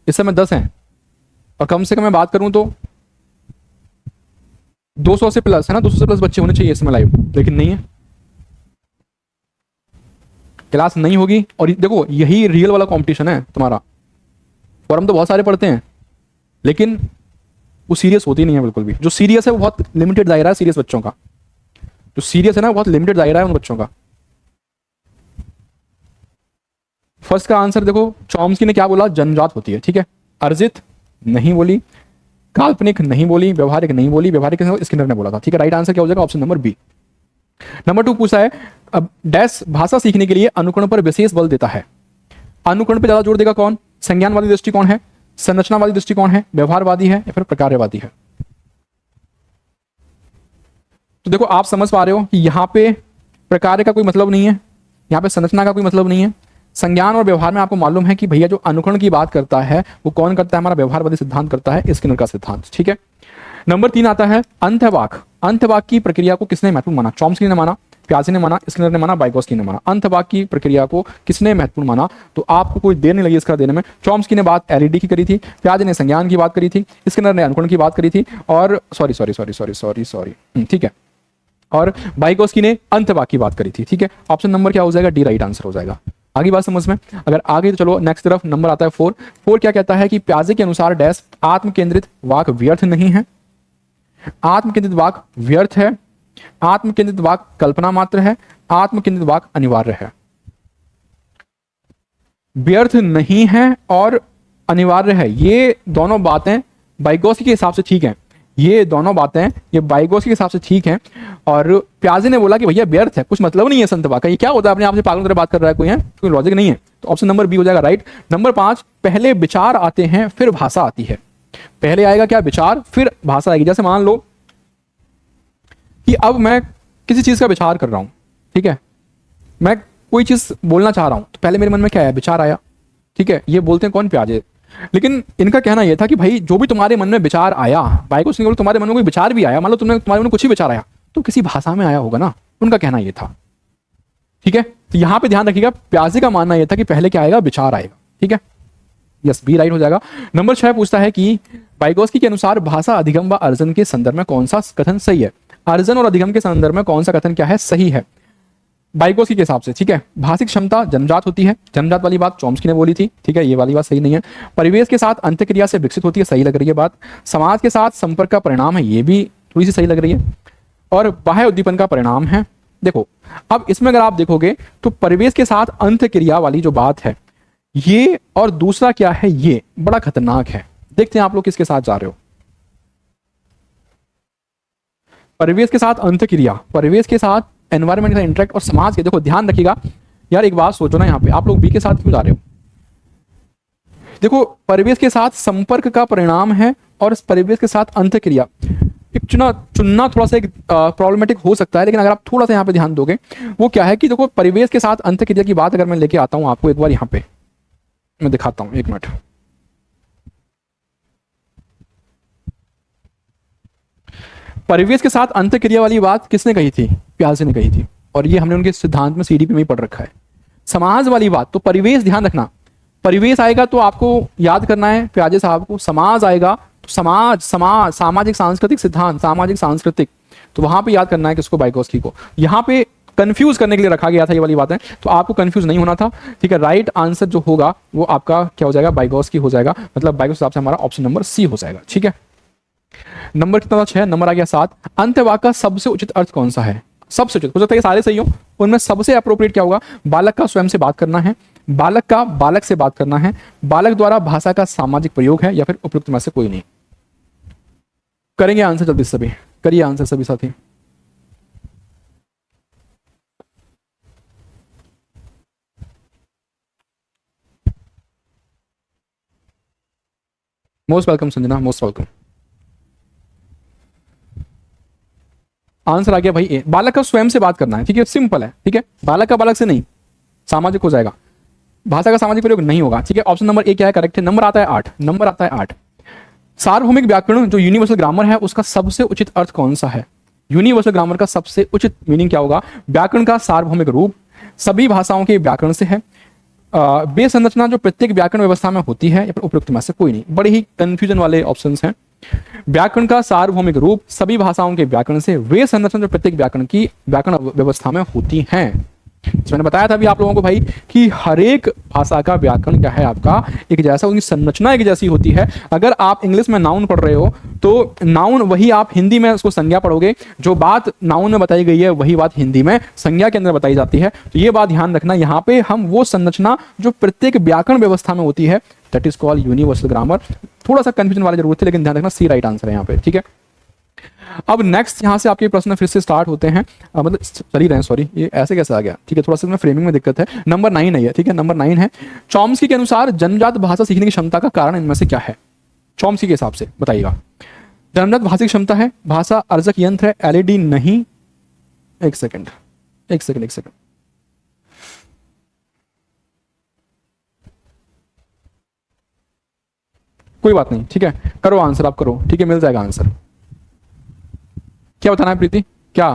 इस समय 10 हैं, और कम से कम मैं बात करूं तो 200 से प्लस है ना, 200 से प्लस बच्चे होने चाहिए इस समय लाइव, लेकिन नहीं है, क्लास नहीं होगी। और देखो यही रियल वाला कंपटीशन है तुम्हारा। फॉर्म तो बहुत सारे पढ़ते हैं, लेकिन वो सीरियस होती नहीं है बिल्कुल भी। जो सीरियस है वो बहुत लिमिटेड दायरा है सीरियस बच्चों का, जो सीरियस है ना बहुत लिमिटेड दायरा है उन बच्चों का। फर्स्ट का आंसर देखो, चॉम्स्की ने क्या बोला, जन्मजात होती है, ठीक है। अर्जित नहीं बोली, काल्पनिक नहीं बोली, व्यवहारिक नहीं बोली, व्यवहारिक स्किनर ने बोला था, ठीक है। राइट आंसर क्या हो जाएगा, ऑप्शन नंबर बी। नंबर 2 पूछा है, अब डैश भाषा सीखने के लिए अनुकरण पर विशेष बल देता है। अनुकरण पर ज्यादा जोर देगा कौन, संज्ञानवादी दृष्टिकोण है, संरचनावादी दृष्टिकोण है, व्यवहारवादी है, या फिर प्रकार्यवादी है। तो देखो आप समझ पा रहे हो कि यहां पे प्रकार्य का कोई मतलब नहीं है, यहां पे संरचना का कोई मतलब नहीं है। संज्ञान और व्यवहार में आपको मालूम है कि भैया जो अनुकरण की बात करता है वो कौन करता है, हमारा व्यवहारवादी सिद्धांत करता है, स्किनर का सिद्धांत, ठीक है। नंबर 3 आता है अंतवाक। अंतवाक की प्रक्रिया को किसने महत्वपूर्ण माना, चॉम्स्की ने माना, प्याजे ने माना, स्किनर ने माना, वाइगोत्स्की ने माना। अंतवाक की प्रक्रिया को किसने महत्वपूर्ण माना, तो आपको कोई देर नहीं लगी इसका देने में। चॉम्स्की ने बात एलईडी की करी थी, प्याजे ने संज्ञान की बात करी थी, स्किनर ने अनुकरण की बात करी थी, और सॉरी ठीक है, और वाइगोत्स्की ने अंतवाक की बात करी थी, ठीक है। ऑप्शन नंबर क्या हो जाएगा, डी राइट आंसर हो जाएगा। आगे बात समझ में, अगर आगे तो चलो नेक्स्ट तरफ। नंबर आता है 4। 4 क्या कहता है कि प्याजे के अनुसार डैश आत्म केंद्रित वाक व्यर्थ नहीं है, आत्म केंद्रित वाक व्यर्थ है, आत्म केंद्रित वाक कल्पना मात्र है, आत्म केंद्रित वाक अनिवार्य है। व्यर्थ नहीं है और अनिवार्य है, ये दोनों बातें वाइगोत्स्की के हिसाब से ठीक है, ये दोनों बातें ये वाइगोत्स्की के हिसाब से ठीक हैं। और प्याजे ने बोला कि भैया व्यर्थ है, कुछ मतलब नहीं है संतवाक का, ये क्या होता है अपने आप से पागल तरह बात कर रहा है, कोई है, कोई लॉजिक नहीं है। तो ऑप्शन नंबर बी हो जाएगा राइट। नंबर 5 पहले विचार आते हैं फिर भाषा आती है। पहले आएगा क्या, विचार, फिर भाषा आएगी। जैसे मान लो कि अब मैं किसी चीज का विचार कर रहा हूं, ठीक है, मैं कोई चीज बोलना चाह रहा हूं, तो पहले मेरे मन में क्या आया, विचार आया, ठीक है। ये बोलते हैं कौन, प्याजे। लेकिन इनका कहना यह था कि भाई जो भी तुम्हारे मन में विचार आया, वाइगोत्स्की ने तुम्हारे मन में कोई विचार भी आया, मान लो तुम्हारे मन में कुछ ही विचार आया तो किसी भाषा में आया होगा ना, उनका कहना यह था, ठीक है। तो यहां पे ध्यान रखिएगा, प्याजे का मानना यह था कि पहले क्या आएगा, विचार आएगा। ठीक है, यस, बी राइट हो जाएगा। नंबर 6 पूछता है कि वाइगोस्की के अनुसार भाषा अधिगम व अर्जन के संदर्भ में कौन सा कथन सही है। अर्जन और अधिगम के संदर्भ में कौन सा कथन क्या है, सही है वाइगोस्की के हिसाब से। ठीक है, भाषिक क्षमता जन्मजात होती है, जन्मजात वाली बात चॉम्स्की ने बोली थी। ठीक है, ये वाली बात सही नहीं है। परिवेश के साथ अंतःक्रिया से विकसित होती है, सही लग रही है बात। समाज के साथ संपर्क का परिणाम है, ये भी थोड़ी सी सही लग रही है। और बाह्य उद्दीपन का परिणाम है। देखो अब इसमें अगर आप देखोगे तो परिवेश के साथ अंतःक्रिया वाली जो बात है ये, और दूसरा क्या है, ये बड़ा खतरनाक है। देखते हैं आप लोग किसके साथ जा रहे हो। परिवेश के साथ अंतःक्रिया, परिवेश के साथ एनवायरमेंट का इंटरेक्ट, और समाज के, देखो ध्यान रखिएगा यार, एक बात सोचो ना, यहाँ पे आप लोग बी के साथ क्यों जा रहे हो। देखो परिवेश के साथ संपर्क का परिणाम है और इस परिवेश के साथ अंतःक्रिया, एक चुनना थोड़ा सा एक प्रॉब्लमेटिक हो सकता है, लेकिन अगर आप थोड़ा सा यहाँ पे ध्यान दोगे, वो क्या है कि देखो परिवेश के साथ अंतःक्रिया की बात अगर मैं लेके आता हूँ आपको एक बार, यहाँ पे मैं दिखाता हूँ, एक मिनट। परिवेश के साथ अंतःक्रिया वाली बात किसने कही थी, प्याजे ने कही थी, और ये हमने उनके सिद्धांत में सीडीपी में ही पढ़ रखा है। समाज वाली बात, तो परिवेश ध्यान रखना, परिवेश आएगा तो आपको याद करना है प्याजे साहब को, समाज आएगा तो सामाजिक सांस्कृतिक सिद्धांत, सामाजिक सांस्कृतिक, तो वहां पे याद करना है किसको, वाइगोस्की को। यहाँ पे कंफ्यूज करने के लिए रखा गया था ये वाली बातें, तो आपको कंफ्यूज नहीं होना था। ठीक है, राइट आंसर जो होगा वो आपका क्या हो जाएगा, वाइगोस्की हो जाएगा, मतलब वाइगोस्की हिसाब से हमारा ऑप्शन नंबर सी हो जाएगा। ठीक है, नंबर कितना था, 6, नंबर आ गया 7। अंत्यवाक का सबसे उचित अर्थ कौन सा है, सबसे उचित, हो सकता है सारे सही हो, उनमें सबसे अप्रोप्रिएट क्या होगा, बालक का स्वयं से बात करना है, बालक का बालक से बात करना है, बालक द्वारा भाषा का सामाजिक प्रयोग है, या फिर उपयुक्त में से कोई नहीं। करेंगे आंसर जल्दी सभी, करिए आंसर सभी साथी। Most welcome Sanjana, most welcome. Answer आ गया भाई ए, बालक का स्वयं से बात करना है। ठीक है, सिंपल है। ठीक है, बालक का बालक से नहीं, सामाजिक हो जाएगा, भाषा का सामाजिक प्रयोग नहीं होगा। ठीक है, ऑप्शन नंबर ए क्या है, करेक्ट है। नंबर आता है 8, नंबर आता है 8। सार्वभौमिक व्याकरण जो यूनिवर्सल ग्रामर है उसका सबसे उचित अर्थ कौन सा है। यूनिवर्सल ग्रामर का सबसे उचित मीनिंग क्या होगा, व्याकरण का सार्वभौमिक रूप, सभी भाषाओं के व्याकरण से है, बेस संरचना जो प्रत्येक व्याकरण व्यवस्था में होती है, या फिर उपयुक्त में से कोई नहीं। बड़े ही कंफ्यूजन वाले ऑप्शंस हैं। व्याकरण का सार्वभौमिक रूप, सभी भाषाओं के व्याकरण से, वे संरचना जो प्रत्येक व्याकरण की व्याकरण व्यवस्था में होती हैं। मैंने बताया था अभी आप लोगों को भाई कि हर एक भाषा का व्याकरण क्या है आपका एक जैसा, उनकी संरचना एक जैसी होती है। अगर आप इंग्लिश में नाउन पढ़ रहे हो तो नाउन वही आप हिंदी में उसको संज्ञा पढ़ोगे, जो बात नाउन में बताई गई है वही बात हिंदी में संज्ञा के अंदर बताई जाती है। तो ये बात ध्यान रखना, यहाँ पे हम वो संरचना जो प्रत्येक व्याकरण व्यवस्था में होती है, that is called universal grammar. थोड़ा सा कंफ्यूजन वाली जरूरत है, लेकिन ध्यान रखना सी राइट आंसर है यहाँ पे। ठीक है, अब नेक्स्ट यहां से आपके प्रश्न फिर से स्टार्ट होते हैं, मतलब चल ही रहे हैं, सॉरी ये ऐसे कैसे आ गया। ठीक है, थोड़ा सा इसमें फ्रेमिंग में दिक्कत है। नंबर 9 है ये। ठीक है, नंबर 9 है, चॉम्स्की के अनुसार जन्मजात भाषा सीखने की क्षमता का कारण इनमें से क्या है। चॉम्स्की के हिसाब से बताइएगा। जन्मजात भाषिक क्षमता है, भाषा अर्जक यंत्र है, एलईडी नहीं। एक सेकंड, कोई बात नहीं। ठीक है, करो आंसर, आप करो। ठीक है, मिल जाएगा आंसर। क्या बताना है प्रीति, क्या।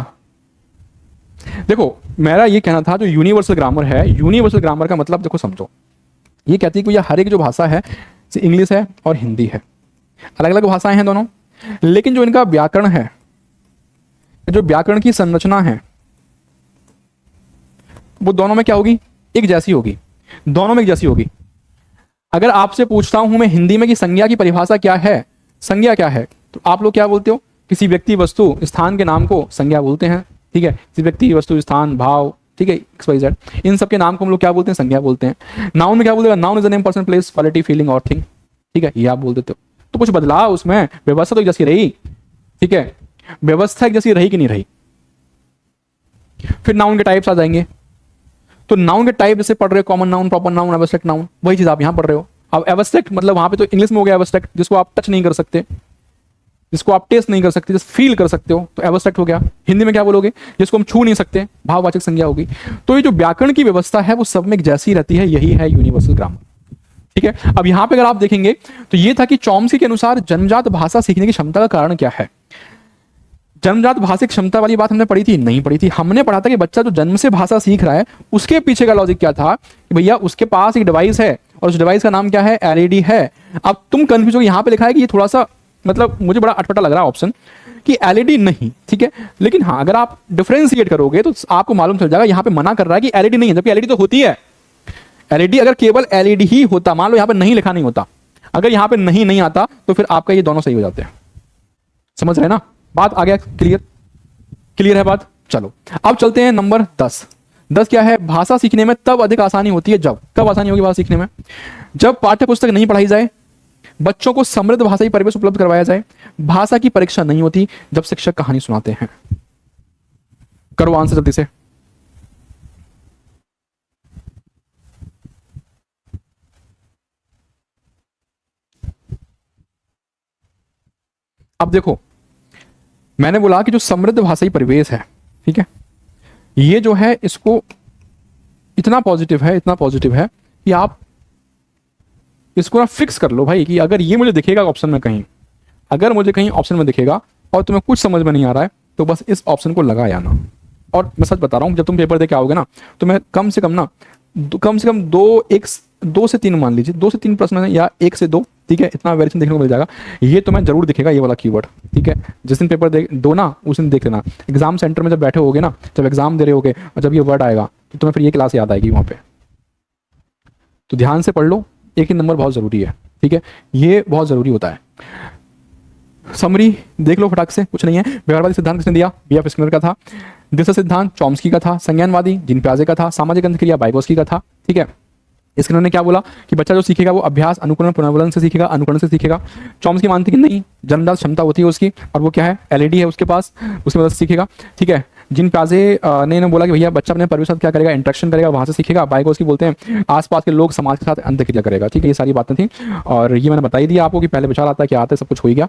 देखो मेरा ये कहना था, जो यूनिवर्सल ग्रामर है, यूनिवर्सल ग्रामर का मतलब देखो समझो, ये कहती है कि यह हर एक जो भाषा है, इंग्लिश है और हिंदी है, अलग अलग भाषाएं हैं दोनों, लेकिन जो इनका व्याकरण है, जो व्याकरण की संरचना है, वो दोनों में क्या होगी, एक जैसी होगी, दोनों में एक जैसी होगी। अगर आपसे पूछता हूं मैं हिंदी में कि संज्ञा की परिभाषा क्या है, संज्ञा क्या है, तो आप लोग क्या बोलते हो, किसी व्यक्ति वस्तु स्थान के नाम को संज्ञा बोलते हैं। ठीक है, किसी व्यक्ति वस्तु स्थान भाव, ठीक है, XYZ, इन सब के नाम को हम लोग क्या बोलते हैं, संज्ञा बोलते हैं। नाउन में क्या बोलते हैं, noun is a name, person, place, quality, feeling और थिंग। ठीक है, ये आप बोल देते हो। तो कुछ बदलाव उसमें, व्यवस्था तो एक जैसी रही। ठीक है, व्यवस्था एक जैसी रही कि नहीं रही। फिर नाउन के टाइप्स आ जाएंगे, तो नाउन के टाइप जैसे पढ़ रहे हो, common noun, proper noun, abstract noun, वही चीज आप यहां पढ़ रहे हो। अब एब्स्ट्रैक्ट मतलब वहां पे तो इंग्लिश में हो गया एब्स्ट्रैक्ट, जिसको आप टच नहीं कर सकते, जिसको आप टेस्ट नहीं कर सकते, जिस फील कर सकते हो, तो एब्स्ट्रैक्ट हो गया। हिंदी में क्या बोलोगे, जिसको हम छू नहीं सकते, भाववाचक संज्ञा होगी। तो ये जो व्याकरण की व्यवस्था है वो सब में एक जैसी रहती है, यही है यूनिवर्सल ग्रामर। ठीक है, अब यहां पे अगर आप देखेंगे तो ये था कि चॉम्स्की के अनुसार जन्मजात भाषा सीखने की क्षमता का कारण क्या है। जन्मजात भाषिक क्षमता वाली बात हमने पढ़ी थी? नहीं पढ़ी थी। हमने पढ़ा था कि बच्चा जो जन्म से भाषा सीख रहा है उसके पीछे का लॉजिक क्या था कि भैया उसके पास एक डिवाइस है और उस डिवाइस का नाम क्या है? एलईडी है। अब तुम कंफ्यूज हो, यहाँ पे लिखा है कि ये थोड़ा सा मतलब मुझे बड़ा अटपटा लग रहा है ऑप्शन कि एलईडी नहीं, ठीक है, लेकिन हाँ अगर आप डिफरेंशिएट करोगे तो आपको मालूम चल जाएगा यहाँ पे मना कर रहा है कि एलईडी नहीं है, जबकि एलईडी तो होती है। एलईडी अगर केवल एलईडी ही होता, मान लो यहाँ पे नहीं लिखा नहीं होता, अगर यहाँ पे नहीं आता तो फिर आपका ये दोनों सही हो जाते हैं। समझ रहे ना बात? आ गया क्लियर? क्लियर है बात? चलो अब चलते हैं नंबर 10। 10 क्या है? भाषा सीखने में तब अधिक आसानी होती है जब, कब आसानी होगी भाषा सीखने में? जब पाठ्य पुस्तक नहीं पढ़ाई जाए, बच्चों को समृद्ध भाषाई परिवेश उपलब्ध करवाया जाए, भाषा की परीक्षा नहीं होती, जब शिक्षक कहानी सुनाते हैं। करो आंसर जल्दी से। अब देखो मैंने बोला कि जो समृद्ध भाषाई परिवेश है, ठीक है, ये जो है इसको इतना पॉजिटिव है, इतना पॉजिटिव है कि आप इसको ना फिक्स कर लो भाई कि अगर ये मुझे दिखेगा ऑप्शन में कहीं, अगर मुझे कहीं ऑप्शन में दिखेगा और तुम्हें कुछ समझ में नहीं आ रहा है तो बस इस ऑप्शन को लगा आना। और मैं सच बता रहा हूँ, जब तुम पेपर दे के आओगे ना तो मैं कम से कम 2 से 3 मान लीजिए 2 से 3 प्रश्न है या 1 से 2, ठीक है, इतना वेरिएशन देखने को मिल जाएगा। ये तो मैं जरूर दिखेगा ये वाला कीवर्ड, ठीक है। जिस दिन पेपर दो ना उस दिन देख लेना, एग्जाम सेंटर में जब बैठे होगे ना, जब एग्जाम दे रहे होगे और जब ये वर्ड आएगा तो तुम्हें फिर ये क्लास याद आएगी वहाँ पे। तो ध्यान से पढ़ लो, एक ही नंबर बहुत जरूरी है, ठीक है, ये बहुत जरूरी होता है। समरी देख लो फटाक से, कुछ नहीं है। व्यवहारवादी सिद्धांत किसने दिया? बीएफ स्किनर का था। दिशा सिद्धांत चॉम्स्की का था। संज्ञानवादी जीन पियाजे का था। सामाजिक अंतक्रिया बाइगोस्की का था, ठीक है। स्किनर ने क्या बोला कि बच्चा जो सीखेगा वो अभ्यास, अनुकरण, पुनर्वलन से सीखेगा, अनुकरण से सीखेगा। चॉम्स्की मानती कि नहीं, जन्मजात क्षमता होती है उसकी और वो क्या है? एलईडी है उसके पास, उसकी मदद से सीखेगा, ठीक है। जिन प्याजे ने बोला कि भैया बच्चा अपने परिवेश के साथ क्या करेगा? इंटरेक्शन करेगा, वहां से सीखेगा। बाइगोस्की बोलते हैं आसपास के लोग समाज के साथ अंतक्रिया करेगा, ठीक है। ये सारी बातें थी और ये मैंने बता ही दिया आपको कि पहले विचार आता है क्या आता है, सब कुछ हो ही गया।